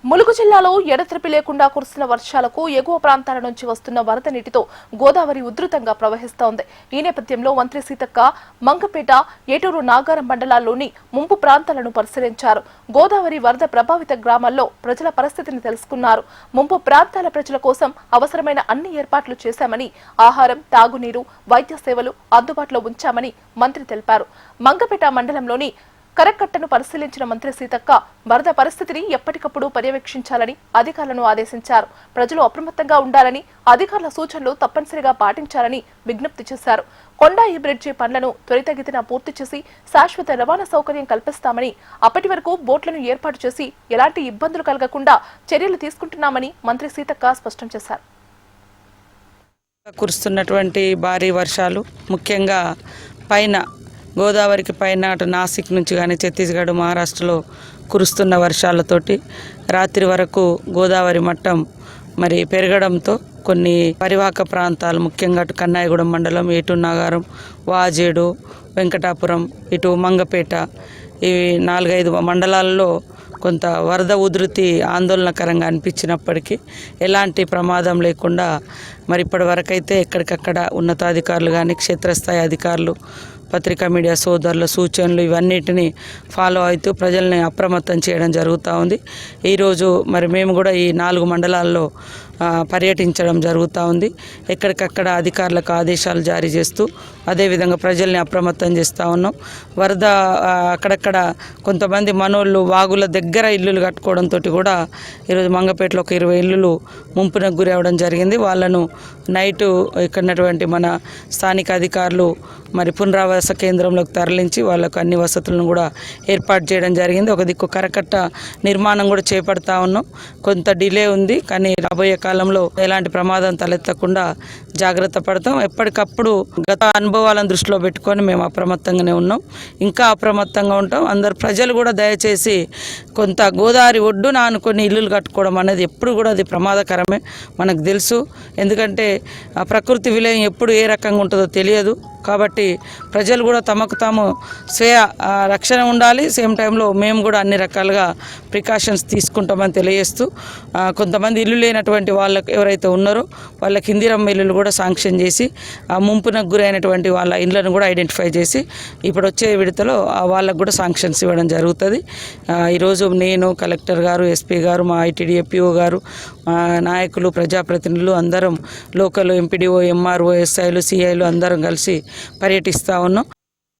ములుగు జిల్లాలో ఎడతెరిపి లేకుండా కురుస్తున్న వర్షాలకు ఎగువ ప్రాంతాల నుంచి వస్తున్న వరద నీటితో గోదావరి ఉధృతంగా ప్రవహిస్తోంది. ఈ నేపథ్యంలో మంత్రి సీతక్క మంగపేట, ఏటూరు, నాగారం మండలాల్లోని ముంపు ప్రాంతాలను పరిశీలించారు. గోదావరి వరద ప్రభావిత గ్రామాల్లో ప్రజల పరిస్థితిని తెలుసుకున్నారు. ముంపు ప్రాంతాల ప్రజల కోసం అవసరమైన అన్ని ఏర్పాట్లు చేశామని, ఆహారం, తాగునీరు, వైద్య సేవలు అందుబాటులో ఉంచామని మంత్రి తెలిపారు. మంగపేట మండలంలోని కరకట్టను పరిశీలించిన మంత్రి సీతక్క వరద పరిస్థితిని ఎప్పటికప్పుడు పర్యవేక్షించాలని అధికారులను ఆదేశించారు. ప్రజలు అప్రమత్తంగా ఉండాలని, అధికారుల సూచనలు తప్పనిసరిగా పాటించాలని విజ్ఞప్తి చేశారు. కొండాయి బ్రిడ్జి పనులను త్వరితగతిన పూర్తి చేసి శాశ్వత రవాణా సౌకర్యం కల్పిస్తామని, అప్పటి వరకు బోట్లను ఏర్పాటు చేసి ఎలాంటి ఇబ్బందులు కలగకుండా చర్యలు తీసుకుంటున్నామని మంత్రి సీతక్క స్పష్టం చేశారు. కురుస్తున్నటువంటి భారీ వర్షాలు ముఖ్యంగా పైన గోదావరికి పైన అటు నాసిక్ నుంచి కానీ ఛత్తీస్గఢ్, మహారాష్ట్రలో కురుస్తున్న వర్షాలతోటి రాత్రి వరకు గోదావరి మట్టం పెరగడంతో కొన్ని పరివాహక ప్రాంతాలు ముఖ్యంగా అటు కన్నాయిగూడెం మండలం, ఏటూరు, నాగారం, వాజేడు, వెంకటాపురం, ఇటు మంగపేట, ఈ 4-5 మండలాల్లో కొంత వరద ఉధృతి ఆందోళనకరంగా అనిపించినప్పటికీ ఎలాంటి ప్రమాదం లేకుండా ఇప్పటి వరకైతే ఎక్కడికక్కడ ఉన్నతాధికారులు కానీ, క్షేత్రస్థాయి అధికారులు, పత్రికా మీడియా సోదరుల సూచనలు ఇవన్నిటిని ఫాలో అవుతూ ప్రజల్ని అప్రమత్తం చేయడం జరుగుతూ ఉంది. ఈరోజు మేము కూడా ఈ 4 మండలాల్లో పర్యటించడం జరుగుతూ ఉంది. ఎక్కడికక్కడ అధికారులకు ఆదేశాలు జారీ చేస్తూ అదేవిధంగా ప్రజల్ని అప్రమత్తం చేస్తూ ఉన్నాం. వరద అక్కడక్కడ కొంతమంది మనోళ్ళు వాగుల దగ్గర ఇల్లులు కట్టుకోవడంతో కూడా ఈరోజు మంగపేటలో ఒక 20 ఇల్లులు ముంపునకు గురి అవ్వడం జరిగింది. వాళ్ళను నైటు ఇక్కడటువంటి మన స్థానిక అధికారులు పునరావాస కేంద్రంలోకి తరలించి వాళ్ళకు అన్ని వసతులను కూడా ఏర్పాటు చేయడం జరిగింది. ఒక దిక్కు కరకట్ట నిర్మాణం కూడా చేపడతా ఉన్నాం. కొంత డిలే ఉంది, కానీ రాబోయే కాలంలో ఎలాంటి ప్రమాదం తలెత్తకుండా జాగ్రత్త పడతాం. ఎప్పటికప్పుడు గత అనుభవాలను దృష్టిలో పెట్టుకొని మేము అప్రమత్తంగానే ఉన్నాం, ఇంకా అప్రమత్తంగా ఉంటాం. అందరు ప్రజలు కూడా దయచేసి కొంత గోదావరి ఒడ్డున ఆనుకొని ఇల్లులు కట్టుకోవడం అనేది ఎప్పుడు కూడా అది ప్రమాదకరమే, మనకు తెలుసు. ఎందుకంటే ప్రకృతి విలయం ఎప్పుడు ఏ రకంగా ఉంటుందో తెలియదు. కాబట్టి ప్రజలు కూడా తమకు తాము స్వీయ రక్షణ ఉండాలి. సేమ్ టైంలో మేము కూడా అన్ని రకాలుగా ప్రికాషన్స్ తీసుకుంటామని తెలియజేస్తూ, కొంతమంది ఇల్లు లేనటువంటి వాళ్ళకి ఎవరైతే ఉన్నారో వాళ్ళకి ఇందిరమ్మ ఇల్లులు కూడా శాంక్షన్ చేసి ముంపునకు గురైనటువంటి వాళ్ళ ఇళ్లను కూడా ఐడెంటిఫై చేసి ఇప్పుడు వచ్చే విడతలో వాళ్ళకు కూడా శాంక్షన్స్ ఇవ్వడం జరుగుతుంది. ఈరోజు నేను, కలెక్టర్ గారు, ఎస్పీ గారు, మా ఐటీడీ ఎపిఓ గారు, నాయకులు, ప్రజాప్రతినిధులు అందరం, లోకల్ ఎంపీడీఓ, ఎంఆర్ఓ, ఎస్ఐలు, సిఐలు అందరం కలిసి పర్యటిస్తూ ఉన్నాం.